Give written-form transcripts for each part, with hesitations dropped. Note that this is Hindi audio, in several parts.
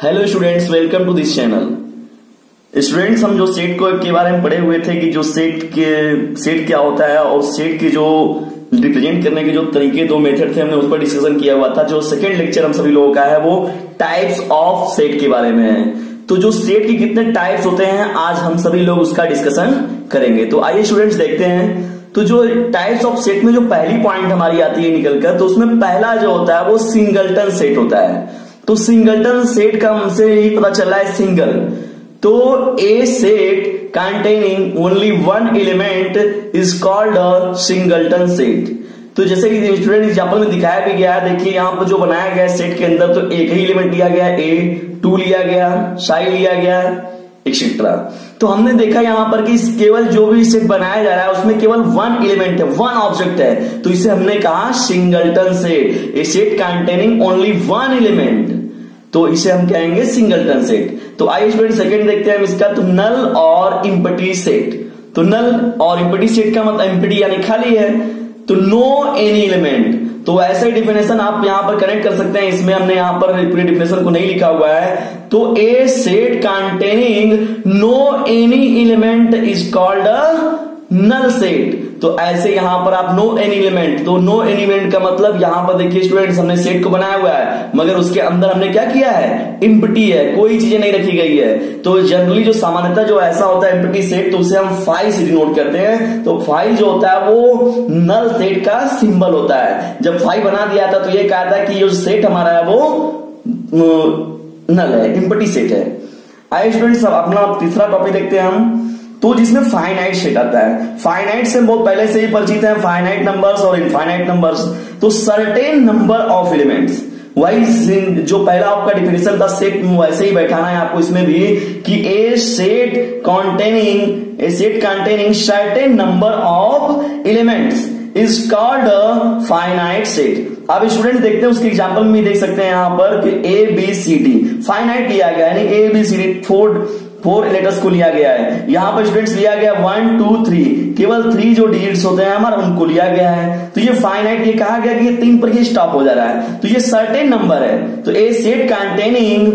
Hello students, welcome to this channel. Students, हम जो सेट को के बारे में पढ़े हुए थे कि जो सेट क्या होता है और सेट के जो रिप्रेजेंट करने के जो तरीके, दो मेथड थे, हमने उस पर डिस्कशन किया हुआ था। जो सेकंड लेक्चर हम सभी लोगों का है वो टाइप्स ऑफ सेट के बारे में है। तो जो सेट के कितने टाइप्स होते हैं आज हम सभी लोग उसका डिस्कशन करेंगे। तो आइए स्टूडेंट्स देखते हैं। तो जो टाइप्स ऑफ सेट में जो पहली पॉइंट हमारी आती है निकलकर, तो उसमें पहला जो होता है वो सिंगलटन सेट होता है। तो सिंगलटन सेट का हमसे ही पता चला है सिंगल। तो a set containing only one element is called a singleton set. तो जैसे कि स्टूडेंट एग्जांपल में दिखाया भी गया है, देखिए यहां पर जो बनाया गया है सेट के अंदर, तो एक ही एलिमेंट लिया गया है, ए, 2 लिया गया, साई लिया गया, एक्सेट्रा। तो हमने देखा यहां पर कि केवल जो भी सेट बनाया जा रहा है उसमें केवल वन एलिमेंट है, वन ऑब्जेक्ट है, तो इसे हमने कहा singleton set. A set containing only one element, तो इसे हम कहेंगे सिंगलटन सेट। तो आइए स्टूडेंट सेकंड देखते हैं हम इसका। तो नल और इम्पटी सेट। तो नल और इम्पटी सेट का मतलब इम्पटी यानी खाली है, तो नो एनी एलिमेंट। तो ऐसा डेफिनेशन आप यहां पर कनेक्ट कर सकते हैं। इसमें हमने यहां पर पूरी डेफिनेशन को नहीं लिखा हुआ है। तो a set containing no any element is called a null set. तो ऐसे यहां पर आप नो एनी एलिमेंट, तो नो एनी एलिमेंट का मतलब यहां पर देखिए स्टूडेंट्स, हमने सेट को बनाया हुआ है मगर उसके अंदर हमने क्या किया है, इम्पटी है, कोई चीजें नहीं रखी गई है। तो जनरली जो सामान्यतः जो ऐसा होता है इम्पटी सेट, तो उसे हम फाइल से डिनोट करते हैं। तो फाइल जो होता है वो नल सेट का सिंबल होता है। जब फाइल बना दिया था तो ये कहा था कि जो सेट हमारा है वो नल है, इम्पटी सेट है। आइए स्टूडेंट्स अपना तीसरा टॉपिक देखते हैं हम। तो जिसमें फाइनाइट सेट आता है। फाइनाइट से बहुत पहले से ही परिचित है, फाइनाइट नंबर्स और इनफाइनाइट नंबर्स। तो सर्टेन नंबर ऑफ एलिमेंट्स, वही जो पहला आपका डिफिनेशन था सेट, वैसे ही बैठाना है आपको इसमें भी कि a set containing certain number of elements is called a finite set. अब स्टूडेंट देखते हैं उसके एग्जांपल में देख सकते हैं यहां पर कि A B C D finite लिया गया, यानी A B C D four letters को लिया गया है। यहां पर स्टूडेंट्स लिया गया 1 2 3, केवल 3 जो डिजिट्स होते हैं हमारा उनको लिया गया है। तो ये फाइनाइट, ये कहा गया कि ये 3 पर ही स्टॉप हो जा रहा है, तो ये सर्टेन नंबर है। तो a set containing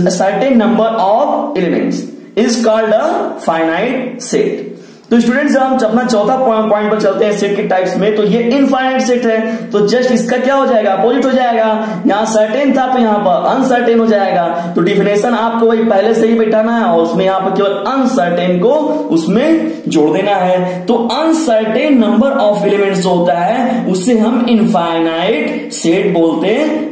certain number of elements is called a finite set. तो स्टूडेंट्स हम अपना चौथा पॉइंट पर चलते हैं सेट के टाइप्स में। तो ये इनफाइनाइट सेट है, तो जस्ट इसका क्या हो जाएगा, अपोजिट हो जाएगा। यहां सर्टेन था तो यहां पर अनसर्टेन हो जाएगा। तो डिफिनेशन आपको वही पहले से ही बैठाना है और उसमें यहां पर केवल अनसर्टेन को उसमें जोड़ देना है। तो अनसर्टेन नंबर ऑफ एलिमेंट्स जो होता है उसे हम इनफाइनाइट सेट बोलते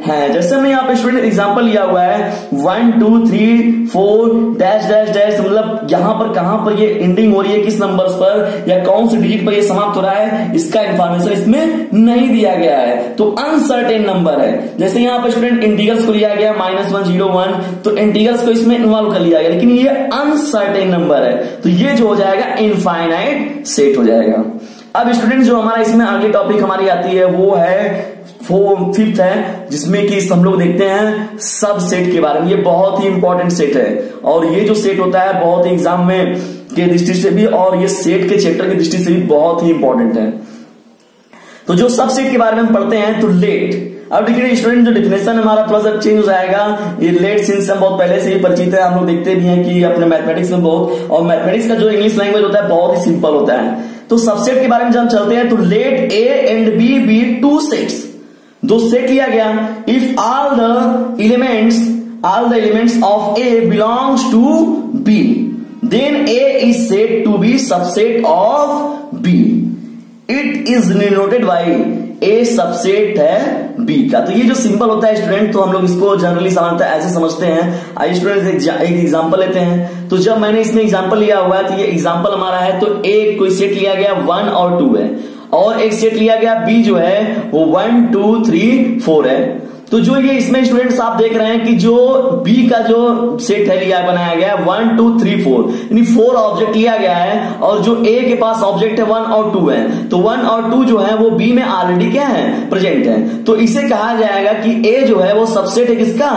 हैं। जैसे हमने यहाँ पे स्टूडेंट एग्जांपल लिया हुआ है 1 2 3 4 डैश डैश डैश, मतलब यहां पर कहां पर ये एंडिंग हो रही है, किस नंबर पर या कौन से डिजिट पर ये समाप्त हो रहा है, इसका इंफॉर्मेशन इसमें नहीं दिया गया है। तो अनसर्टेन नंबर है। जैसे यहां पर स्टूडेंट इंटीग्रल्स को लिया गया -1 0 1, तो इंटीग्रल्स को इसमें इन्वॉल्व कर लिया गया, लेकिन ये अनसर्टेन नंबर है, तो ये जो हो जाएगा इनफाइनाइट सेट हो जाएगा। अब स्टूडेंट जो हमारा इसमें अगली टॉपिक हमारी आती है वो है फिफ्थ है, जिसमें कि हम लोग देखते हैं सब सेट के बारे में। ये बहुत ही इंपॉर्टेंट सेट है और ये जो सेट होता है बहुत ही एग्जाम में के दृष्टि से भी और ये सेट के चैप्टर की दृष्टि से भी बहुत ही इंपॉर्टेंट है। तो जो सब सेट के बारे में हम पढ़ते हैं, तो लेट। अब देखिए स्टूडेंट जो डिफिनेशन हमारा थोड़ा सा चेंज हो जाएगा। ये लेट सिंस हम बहुत पहले से ही परिचित है, हम लोग देखते भी हैं कि अपने मैथमेटिक्स में बहुत, और मैथमेटिक्स का जो इंग्लिश लैंग्वेज होता है बहुत ही सिंपल होता है। तो सबसेट के बारे में जब हम चलते हैं तो let A and B be two sets, दो सेट लिया गया। If all the elements of A belongs to B, then A is said to be subset of B. It is denoted by A subset है B का। तो ये जो सिंबल होता है स्टूडेंट, तो हम लोग इसको जनरली सामान्यतः ऐसे समझते हैं। आइए स्टूडेंट एक एग्जांपल लेते हैं। तो जब मैंने इसमें एग्जांपल लिया हुआ है, तो ये एग्जांपल हमारा है, तो एक कोई सेट लिया गया 1 और 2 है, और एक सेट लिया गया B जो है वो 1 2 3 4 है। तो जो ये इसमें स्टूडेंट्स आप देख रहे हैं कि जो बी का जो सेट है लिया बनाया गया है 1 2 3 4, यानी 4 ऑब्जेक्ट लिया गया है, और जो ए के पास ऑब्जेक्ट है 1 और 2 है, तो 1 और 2 जो है वो बी में ऑलरेडी क्या है, प्रेजेंट है। तो इसे कहा जाएगा कि ए जो है वो सबसेट है किसका,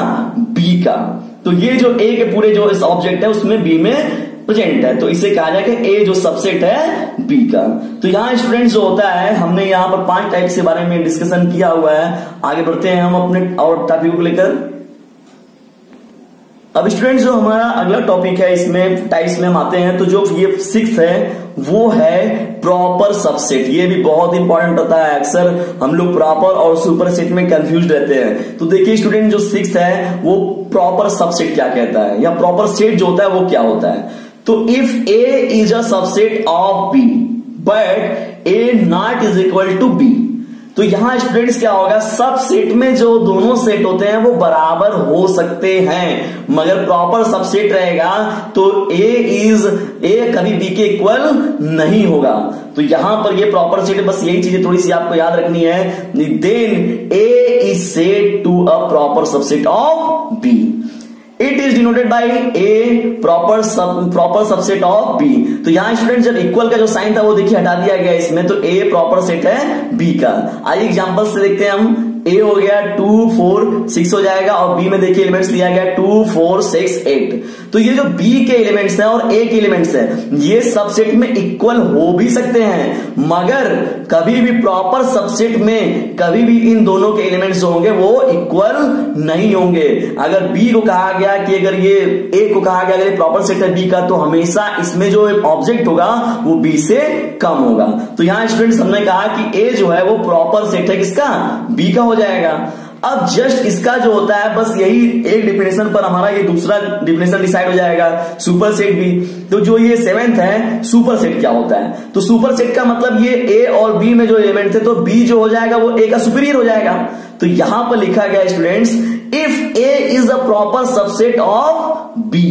बी का। तो ये जो ए के पूरे जो इस ऑब्जेक्ट है उसमें बी में प्रेजेंट है, तो इसे कहा जाएगा ए जो सबसेट है बी का। तो यहां स्टूडेंट जो होता है, हमने यहां पर 5 टाइप के बारे में डिस्कशन किया हुआ है। आगे बढ़ते हैं हम अपने और टॉपिक को लेकर। अब स्टूडेंट्स जो हमारा अगला टॉपिक है इसमें टाइप्स में हम आते हैं, तो जो ये 6th है वो है प्रॉपर सबसेट। ये भी बहुत इंपॉर्टेंट होता है, अक्सर हम लोग प्रॉपर और सुपर सेट में कंफ्यूज रहते हैं। तो देखिए स्टूडेंट जो 6th है वो प्रॉपर सबसेट क्या कहता है, या प्रॉपर सेट जो होता है वो क्या होता है। तो if A is a subset of B but A not is equal to B, तो यहां स्टूडेंट्स क्या होगा, सब सेट में जो दोनों सेट होते हैं वो बराबर हो सकते हैं, मगर प्रॉपर सबसेट रहेगा तो ए कभी बी के इक्वल नहीं होगा। तो यहां पर ये प्रॉपर सेट है, बस यही चीजें थोड़ी सी आपको याद रखनी है। Then A is said to a proper subset of B. It is denoted by A proper subset of B. तो यहां स्टूडेंट जब इक्वल का जो साइन था वो देखिए हटा दिया गया इसमें, तो ए प्रॉपर सेट है बी का। आइए एग्जांपल से देखते हैं हम। ए हो गया 2 4 6 हो जाएगा, और बी में देखिए एलिमेंट्स लिया गया 2 4 6 8। तो ये जो बी के एलिमेंट्स हैं और ए के एलिमेंट्स हैं ये सबसेट में इक्वल हो भी सकते हैं, मगर कभी भी प्रॉपर सबसेट में कभी भी इन दोनों के एलिमेंट्स जो होंगे वो इक्वल नहीं होंगे। अगर बी को कहा गया कि अगर ये ए को कहा गया अगर ये प्रॉपर सेट है बी का, तो हमेशा इसमें जो ऑब्जेक्ट होगा वो बी से कम होगा। तो यहां स्टूडेंट्स हमने कहा कि ए जो है वो प्रॉपर सेट है किसका, बी का हो जाएगा। अब जस्ट इसका जो होता है बस यही एक डिफिनेशन पर हमारा ये दूसरा डिफिनेशन डिसाइड हो जाएगा, सुपर सेट भी। तो जो ये 7th है सुपर सेट क्या होता है, तो सुपर सेट का मतलब ये ए और बी में जो एलिमेंट थे तो बी जो हो जाएगा वो ए का सुपीरियर हो जाएगा। तो यहां पर लिखा गया students, if A is a proper subset of B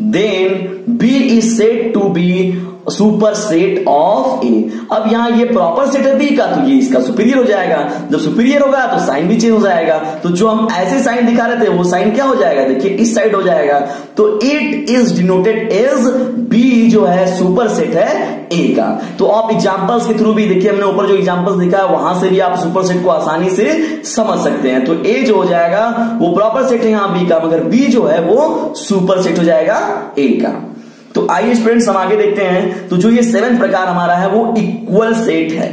then B is said to be super set of A. अब यहां ये प्रॉपर सेट है बी का, तो ये इसका सुपीरियर हो जाएगा। जब सुपीरियर होगा तो साइन भी चेंज हो जाएगा। तो जो हम ऐसे साइन दिखा रहे थे वो साइन क्या हो जाएगा, देखिए इस साइड हो जाएगा। तो it is denoted as B जो है सुपर सेट है ए का। तो आप एग्जांपल्स के थ्रू भी देखिए, हमने ऊपर जो एग्जांपल्स दिखा है वहां से भी आप सुपर सेट को आसानी से समझ सकते हैं। तो ए जो हो जाएगा वो प्रॉपर सेट है यहां बी का, मगर बी जो है वो सुपर सेट हो जाएगा ए का। तो आइए स्टूडेंट्स हम आगे देखते हैं। तो जो ये 7th प्रकार हमारा है वो इक्वल सेट है।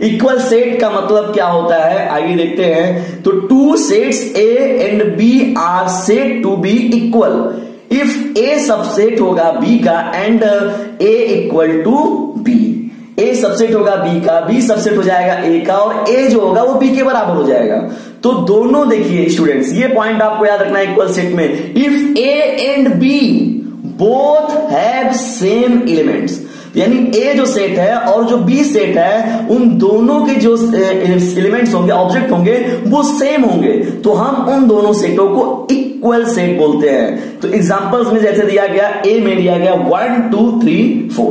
इक्वल सेट का मतलब क्या होता है आइए देखते हैं। तो 2 sets A and B are said to be equal if A subset होगा बी का and A equal to B. A subset होगा बी का, बी सबसेट हो जाएगा ए का, और ए जो होगा वो बी के बराबर हो जाएगा। तो दोनों देखिए स्टूडेंट्स ये पॉइंट आपको याद रखना है इक्वल सेट में, if A and B both have same elements, यानी ए जो सेट है और जो बी सेट है उन दोनों के जो एलिमेंट्स होंगे ऑब्जेक्ट होंगे वो सेम होंगे, तो हम उन दोनों सेटों को इक्वल सेट बोलते हैं। तो एग्जांपल्स में जैसे दिया गया, ए में दिया गया 1 2 3 4।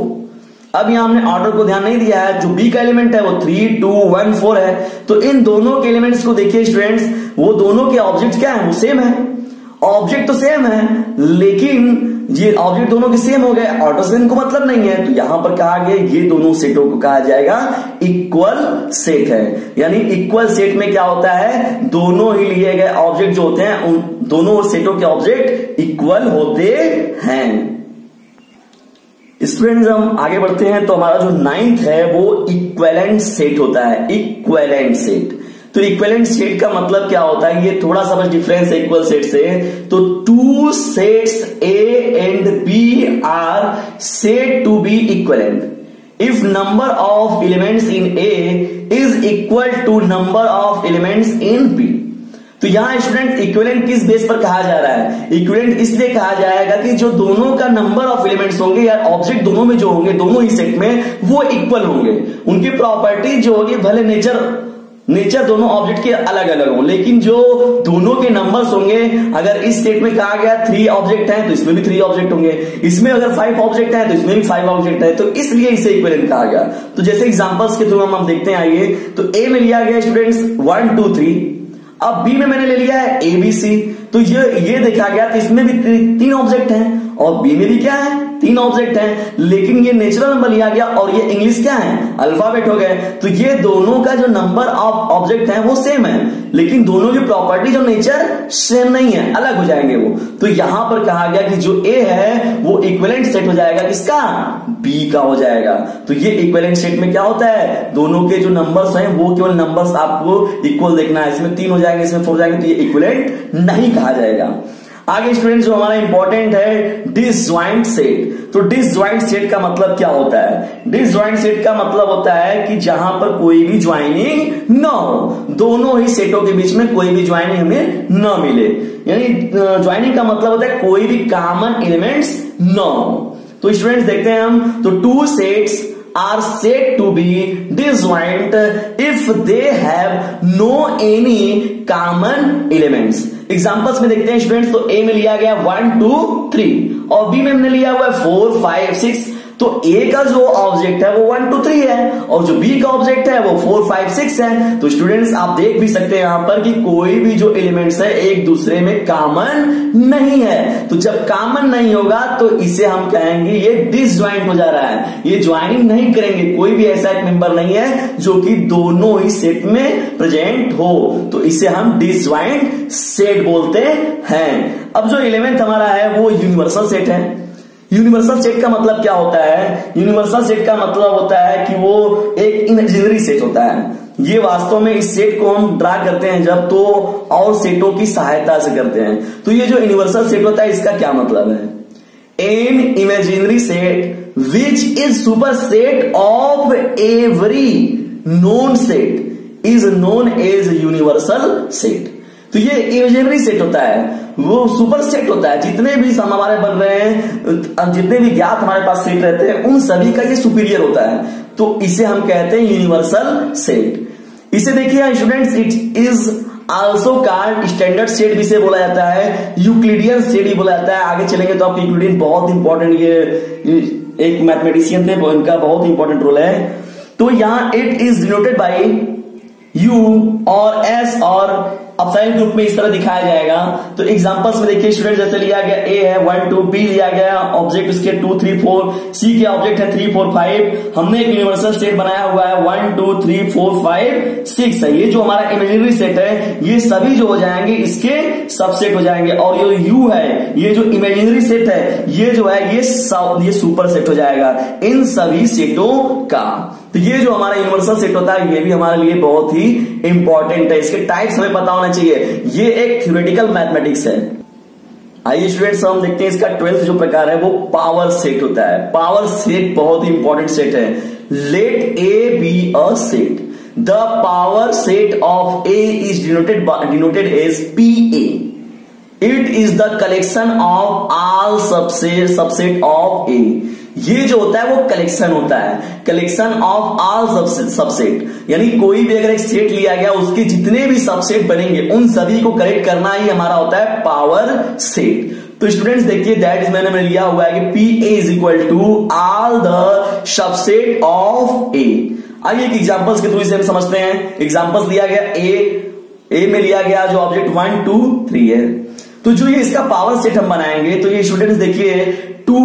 अब यहां हमने ऑर्डर को ध्यान नहीं दिया है, जो बी का एलिमेंट है वो 3 2 1 4 है। तो इन दोनों के एलिमेंट्स को देखिए स्टूडेंट्स, वो दोनों के ऑब्जेक्ट क्या है, वो सेम है। ऑब्जेक्ट तो सेम है लेकिन ये ऑब्जेक्ट दोनों के सेम हो गए, ऑर्डर से इनको मतलब नहीं है। तो यहां पर कहा गया ये दोनों सेटों को कहा जाएगा इक्वल सेट है। यानी इक्वल सेट में क्या होता है, दोनों ही लिए गए ऑब्जेक्ट जो होते हैं उन दोनों सेटों के ऑब्जेक्ट इक्वल होते हैं। स्टूडेंट्स हम आगे बढ़ते हैं। तो हमारा जो 9th है वो इक्विवेलेंट सेट होता है, इक्विवेलेंट सेट। तो इक्विवेलेंट सेट का मतलब क्या होता है, ये थोड़ा सा बस डिफरेंस है इक्वल सेट से। तो 2 sets A and B are said to be equivalent if number of elements in A is equal to number of elements in B. तो यहां स्टूडेंट इक्विवेलेंट किस बेस पर कहा जा रहा है, इक्विवेलेंट इसलिए कहा जाएगा कि जो दोनों का नंबर ऑफ एलिमेंट्स होंगे या ऑब्जेक्ट दोनों में जो होंगे दोनों ही सेट में वो इक्वल होंगे। उनकी प्रॉपर्टी जो होगी भले नेचर दोनों ऑब्जेक्ट के अलग अलग हो, लेकिन जो दोनों के नंबर्स होंगे, अगर इस सेट में कहा गया 3 ऑब्जेक्ट हैं तो इसमें भी 3 ऑब्जेक्ट होंगे, इसमें अगर 5 ऑब्जेक्ट हैं तो इसमें भी 5 ऑब्जेक्ट है। तो इसलिए इसे इक्विवेलेंट कहा गया। तो जैसे एग्जांपल्स के थ्रू हम देखते हैं आइए। तो ए में लिया गया स्टूडेंट्स 1 2 3, अब बी में मैंने ले लिया है ए बी सी। तो ये देखा गया तो इसमें भी 3 ऑब्जेक्ट हैं और बी में भी क्या है 3 ऑब्जेक्ट हैं, लेकिन ये नेचुरल नंबर लिया गया और ये इंग्लिश क्या है अल्फाबेट हो गए। तो ये दोनों का जो नंबर ऑफ ऑब्जेक्ट है वो सेम है, लेकिन दोनों की प्रॉपर्टी जो नेचर सेम नहीं है, अलग हो जाएंगे वो। तो यहां पर कहा गया कि जो ए है वो इक्विवेलेंट सेट हो जाएगा किसका, बी का हो जाएगा। तो ये इक्विवेलेंट सेट में क्या होता है, दोनों के जो नंबर्स हैं वो केवल नंबर्स आपको इक्वल देखना है। इसमें 3 हो जाएंगे, इसमें 4 हो जाएंगे, तो ये इक्विवेलेंट नहीं कहा जाएगा। आगे स्टूडेंट जो हमारा इंपॉर्टेंट है डिसजॉइंट सेट। तो डिसजॉइंट सेट का मतलब क्या होता है? डिसजॉइंट सेट का मतलब होता है कि जहां पर कोई भी ज्वाइनिंग न हो, दोनों ही सेटों के बीच में कोई भी ज्वाइनिंग हमें न मिले। यानी ज्वाइनिंग का मतलब होता है कोई भी कॉमन एलिमेंट्स न हो। तो स्टूडेंट्स देखते हैं हम, तो two sets are said to be disjoint if they have no any common elements। Examples में देखते हैं स्टूडेंट्स, तो ए में लिया गया 1 2 3 और बी में हमने लिया हुआ है 4 5 6। तो ए का जो ऑब्जेक्ट है वो 1 2 3 है और जो बी का ऑब्जेक्ट है वो 4 5 6 है। तो स्टूडेंट्स आप देख भी सकते हैं यहां पर कि कोई भी जो एलिमेंट्स है एक दूसरे में कॉमन नहीं है। तो जब कॉमन नहीं होगा तो इसे हम कहेंगे ये डिसजॉइंट हो जा रहा है, ये ज्वाइनिंग नहीं करेंगे, कोई भी ऐसा एक मेंबर नहीं है जो कि दोनों ही सेट में प्रेजेंट हो। तो इसे हम डिसजॉइंट सेट बोलते हैं। अब जो 11th हमारा है वो यूनिवर्सल सेट है। यूनिवर्सल सेट का मतलब क्या होता है? यूनिवर्सल सेट का मतलब होता है कि वो एक इमेजिनरी सेट होता है। ये वास्तव में इस सेट को हम ड्रा करते हैं जब तो और सेटों की सहायता से करते हैं। तो ये जो यूनिवर्सल सेट होता है इसका क्या मतलब है? An imaginary set which is super set of every known set is known as universal set. तो ये इमेजिनरी सेट होता है, वो सुपर सेट होता है। जितने भी हमारे बन रहे हैं, जितने भी ज्ञात हमारे पास सेट रहते हैं उन सभी का ये सुपीरियर होता है। तो इसे हम कहते हैं यूनिवर्सल सेट। इसे देखिए students, it is also called standard set भी से बोला जाता है, यूक्लिडियन सेट भी बोला जाता है। आगे चलेंगे तो आपको यूक्लिडियन बहुत इंपॉर्टेंट, ये एक मैथमेटिशियन थे, इनका बहुत इंपॉर्टेंट रोल है। तो यहां it is denoted by you और एस और अपसाइल ग्रुप में इस तरह दिखाया जाएगा। तो एग्जांपल्स में देखिए स्टूडेंट, जैसे लिया गया ए है 1 2, बी लिया गया ऑब्जेक्ट उसके 2 3 4, सी के ऑब्जेक्ट है 3 4 5। हमने एक यूनिवर्सल सेट बनाया हुआ है 1 2 3 4 5 6 है। ये जो हमारा इमेजिनरी सेट है ये सभी जो हो जाएंगे इसके सबसेट हो जाएंगे, और ये यू है, ये जो इमेजिनरी सेट है ये जो है ये सुपर सेट हो जाएगा इन सभी सेटों का। तो ये जो हमारा यूनिवर्सल सेट होता है ये भी हमारे लिए बहुत ही इंपॉर्टेंट है, इसके टाइप्स हमें पता होना चाहिए। ये एक थ्योरेटिकल मैथमेटिक्स है। आइए स्टूडेंट्स हम देखते हैं इसका 12th जो प्रकार है वो पावर सेट होता है। पावर सेट बहुत ही इंपॉर्टेंट सेट है। Let A be a set, the power set of A is denoted as P A. It is the collection of all subset of A. ये जो होता है वो कलेक्शन होता है, कलेक्शन ऑफ ऑल सबसेट। यानी कोई भी अगर एक सेट लिया गया उसके जितने भी सबसेट बनेंगे उन सभी को कलेक्ट करना ही हमारा होता है पावर सेट। तो स्टूडेंट्स देखिए दैट इज मैंने लिया हुआ है कि P A is equal to all the subset of A. आइए एक एग्जांपल्स के थ्रू इसे हम समझते हैं। एग्जांपल्स दिया गया ए में लिया गया जो ऑब्जेक्ट 1 2 3 है। तो जो ये इसका पावर सेट हम बनाएंगे तो ये स्टूडेंट्स देखिए 2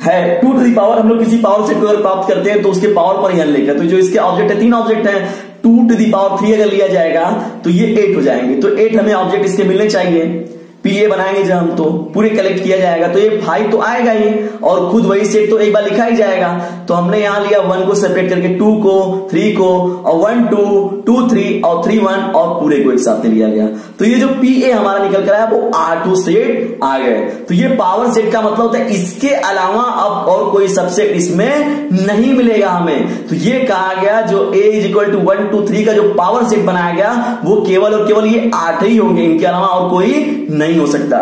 है, 2 टू दी पावर, हम लोग किसी पावर सेट को अगर प्राप्त करते हैं तो उसके पावर पर ही लेकर, तो जो इसके ऑब्जेक्ट है 3 ऑब्जेक्ट है, 2 टू दी पावर 3 अगर लिया जाएगा तो ये 8 हो जाएंगे। तो 8 हमें ऑब्जेक्ट इसके मिलने चाहिए। पीए बनाएंगे जब हम तो पूरे कलेक्ट किया जाएगा तो ये 5 तो आएगा ही, और खुद वही सेट तो एक बार लिखा ही जाएगा। तो हमने यहां लिया 1 को सेपरेट करके 2 को 3 को और 1 2 2 3 और 3 1 और पूरे को एक साथ लिया गया। तो ये जो पीए हमारा निकल कर आया वो R2 सेट आ गए। तो ये पावर सेट का मतलब होता है इसके अलावा अब और कोई सबसेट इसमें नहीं मिलेगा हमें। तो ये कहा गया जो ए इज इक्वल टू 1 2 3 का जो पावर सेट बनाया गया वो केवल और केवल ये 8 ही होंगे, इनके अलावा और कोई नहीं हो सकता।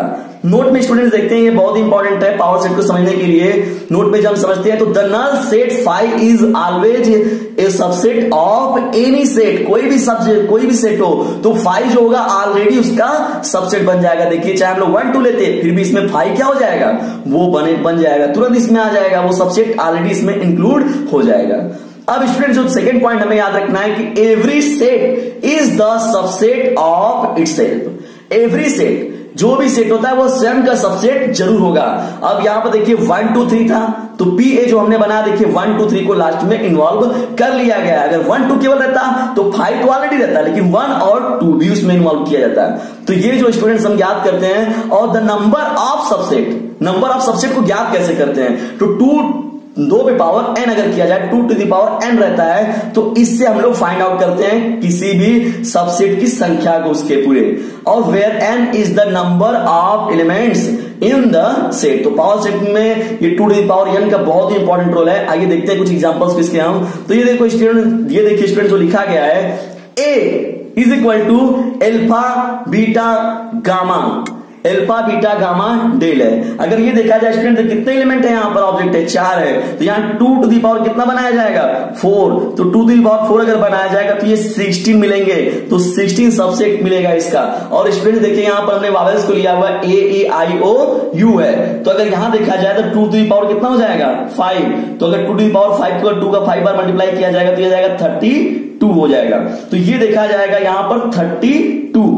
नोट में स्टूडेंट्स देखते हैं ये बहुत इंपॉर्टेंट है पावर सेट को समझने के लिए। नोट में जब हम समझते हैं तो the null set 5 is always a subset of any set. कोई भी सेट हो तो 5 जो होगा ऑलरेडी उसका सबसेट बन जाएगा। देखिए चाहे हम लोग 1 2 लेते फिर भी इसमें 5 क्या हो जाएगा, वो बन जाएगा, तुरंत इसमें आ जाएगा, वो सबसेट ऑलरेडी इसमें इंक्लूड हो जाएगा। अब स्टूडेंट जो सेकंड पॉइंट हमें याद रखना है कि every set is the subset of itself. Every set, जो भी सेट होता है वो स्वयं का सबसेट जरूर होगा। अब यहां पर देखिए 1 2 3 था तो पी ए जो हमने बनाया देखिए 1 2 3 को लास्ट में इन्वॉल्व कर लिया गया। अगर 1 2 केवल रहता तो 5 तो ऑलरेडी रहता, लेकिन 1 और 2 भी उसमें इन्वॉल्व किया जाता है। तो ये जो स्टूडेंट्स हम ज्ञात करते हैं, और द नंबर ऑफ सबसेट को ज्ञात कैसे करते हैं? तो 2 2 पे पावर n अगर किया जाए 2 टू द पावर n रहता है, तो इससे हम लोग फाइंड आउट करते हैं किसी भी सबसेट की संख्या को उसके पूरे, और where n is the number of elements in the set. तो पावर सेट में ये 2 टू द पावर n का बहुत ही इंपॉर्टेंट रोल है। आइए देखते हैं कुछ एग्जांपल्स किसके हम। तो ये देखो स्टूडेंट, ये देखिए स्टूडेंट जो लिखा गया है a is equal to alpha beta gamma, alpha beta gamma डेल है। अगर ये देखा जाए स्टूडेंट, तो कितने एलिमेंट है यहाँ पर, ऑब्जेक्ट है 4 है, तो यहाँ 2 टू दी पावर कितना बनाया जाएगा 4, तो 2 टू दी पावर 4 अगर बनाया जाएगा तो ये 16 मिलेंगे, तो 16 सबसेट मिलेगा इसका। और स्टूडेंट देखिए यहाँ पर हमने वावेल्स को लिया हुआ ए ए आई ओ यू है, तो अगर यहाँ देखा जाए तो 2 टू दी पावर कितना हो जाएगा 5, तो अगर 2 टू दी पावर 5 को 2 का 5 बार मल्टीप्लाई किया जाएगा तो ये जाएगा 32 हो जाएगा। तो ये देखा जाएगा यहाँ पर 32,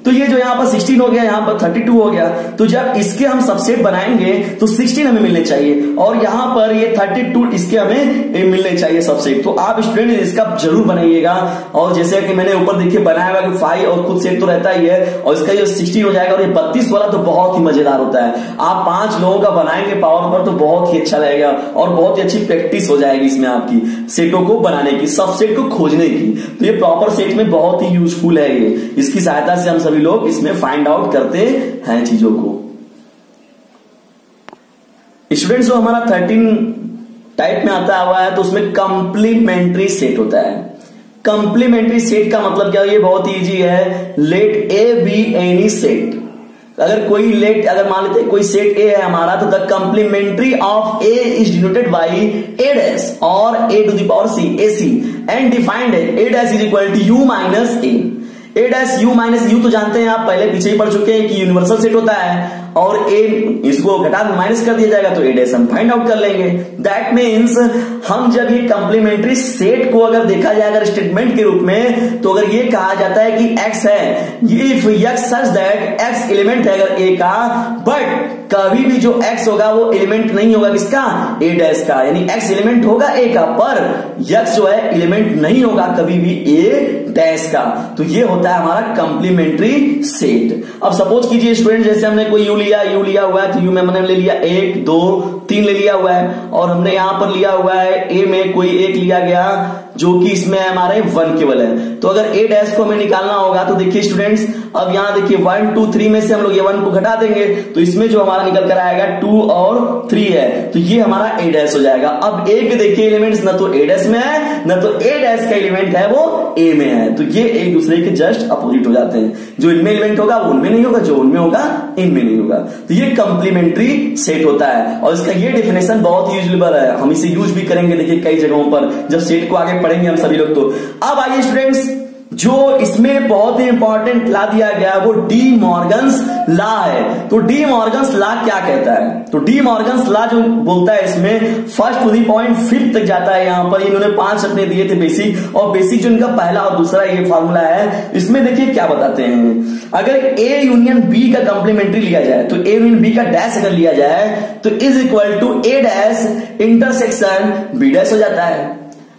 तो ये जो यहाँ पर 16 हो गया, यहाँ पर 32 हो गया, तो जब इसके हम सबसेट बनाएंगे तो 16 हमें मिलने चाहिए, और यहाँ पर ये 32 इसके हमें मिलने चाहिए सबसेट। तो आप स्टूडेंट इसका जरूर बनाइएगा, और जैसे कि मैंने ऊपर देखिए बनाया हुआ कि 5 और खुद सेट तो रहता ही है, और इसका जो 16 हो जाएगा, और ये 32 वाला तो बहुत ही मजेदार होता है। आप 5 लोगों का बनाएंगे पावर पर तो बहुत ही अच्छा रहेगा, और बहुत ही अच्छी प्रैक्टिस हो जाएगी इसमें आपकी सेटों को बनाने की, सबसेट को खोजने की। तो ये प्रॉपर सेट में बहुत ही यूजफुल है, ये इसकी सहायता से हम सभी लोग इसमें फाइंड आउट करते हैं चीजों को। स्टूडेंट्स, जो हमारा 13 टाइप में आता हुआ है, तो उसमें कंप्लीमेंट्री सेट होता है। कंप्लीमेंट्री सेट का मतलब क्या है, ये बहुत इजी है। Let A be any set, अगर कोई अगर मान लेते हैं कोई सेट ए है हमारा, तो the complementary of A is denoted by A dash और A to the power C, A C, and defined A dash is equal to U minus A dash U minus U तो जानते हैं आप, पहले पीछे ही पढ़ चुके हैं कि यूनिवर्सल सेट होता है, और ए इसको घटा माइनस कर दिया जाएगा तो ए डैश हम फाइंड आउट कर लेंगे। दैट मीन्स हम जब ये कंप्लीमेंट्री सेट को अगर देखा जाए अगर स्टेटमेंट के रूप में, तो अगर ये कहा जाता है कि x है, if x such that x element है अगर a का, बट कभी भी जो x होगा वो एलिमेंट नहीं होगा किसका, a डैश का, यानी x एलिमेंट होगा a का, पर x जो है एलिमेंट नहीं होगा कभी भी a डैश का। तो ये होता है हमारा कंप्लीमेंट्री सेट। अब सपोज कीजिए स्टूडेंट, जैसे हमने कोई यू लिया हुआ है, तो यू में हमने ले लिया 1 2 3 ले लिया हुआ है, और हमने यहां पर लिया हुआ है ए में कोई एक लिया गया जो कि इसमें हमारे 1 केवल है। तो अगर ए डैश को हमें निकालना होगा, तो देखिए स्टूडेंट्स, अब यहां देखिए 1 2 3 में से हम लोग ये 1 को घटा देंगे, तो इसमें जो हमारा निकल कर आएगा 2 और 3 है, तो ये हमारा ए डैश हो जाएगा। अब ए के देखिए एलिमेंट्स न तो ए डैश में है, न तो ए डैश का एलिमेंट है वो ए में है, तो ये एक दूसरे के जस्ट अपोजिट हो जाते हैं। जो इनमें एलिमेंट होगा वो उनमें नहीं होगा, जो उनमें होगा इनमें नहीं होगा। तो ये कंप्लीमेंट्री सेट होता है, और इसका ये डेफिनेशन बहुत ही यूजेबल है, हम इसे यूज भी करेंगे देखिए कई जगहों पर जब सेट को आगे पढ़ेंगे हम सभी लोग। तो अब आइए स्टूडेंट्स, जो इसमें बहुत ही इंपॉर्टेंट ला दिया गया वो डी मॉर्गन्स लॉ है। तो डी मॉर्गन्स लॉ क्या कहता है, तो डी मॉर्गन्स लॉ जो बोलता है इसमें फर्स्ट टू दी पॉइंट 5 तक जाता है। यहां पर इन्होंने 5 अपने दिए थे बेसिक, और बेसिक जो इनका पहला और दूसरा ये फॉर्मूला है, इसमें देखिए क्या बताते हैं। अगर ए यूनियन बी का कंप्लीमेंट्री लिया जाए, तो ए यूनियन बी का डैश अगर लिया जाए, तो is equal to A dash intersection B dash हो जाता है।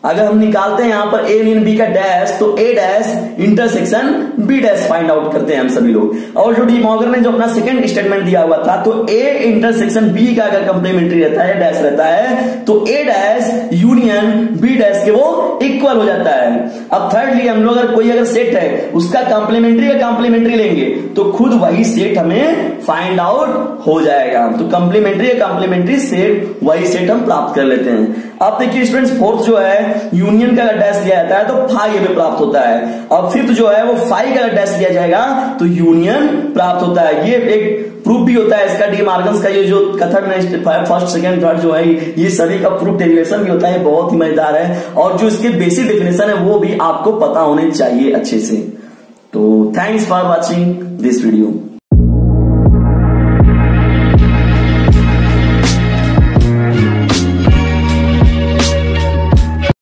अगर हम निकालते हैं यहां पर ए यूनियन बी का डैश, तो A dash intersection B dash find out करते हैं हम सभी लोग। और जो डी मॉर्गन ने जो अपना सेकंड स्टेटमेंट दिया हुआ था, तो ए इंटरसेक्शन बी का अगर कंप्लीमेंट्री रहता है, डैश रहता है, तो A dash union B dash के वो इक्वल हो जाता है। अब थर्डली हम लोग अगर सेट है उसका कंप्लीमेंट्री का कंप्लीमेंट्री लेंगे, तो खुद वही सेट हमें फाइंड आउट हो जाएगा। तो कंप्लीमेंट्री का कंप्लीमेंट्री सेट वही सेट हम प्राप्त कर लेते हैं। अब देखिए स्टूडेंट्स, फोर्थ जो है यूनियन का अगर डैश दिया जाता है तो फाई हमें प्राप्त होता है। अब फिफ्थ जो है वो फाई का अगर डैश दिया जाएगा तो यूनियन प्राप्त होता है। ये एक प्रूफ भी होता है इसका, डी मॉर्गन्स का ये जो कथन है फर्स्ट सेकंड थर्ड जो है, ये सभी का प्रूफ डेरिवेशन भी होता है, बहुत ही मजेदार है। और जो इसके बेसिक डेफिनेशन है वो भी आपको पता होने चाहिए अच्छे से। तो thanks for watching this video.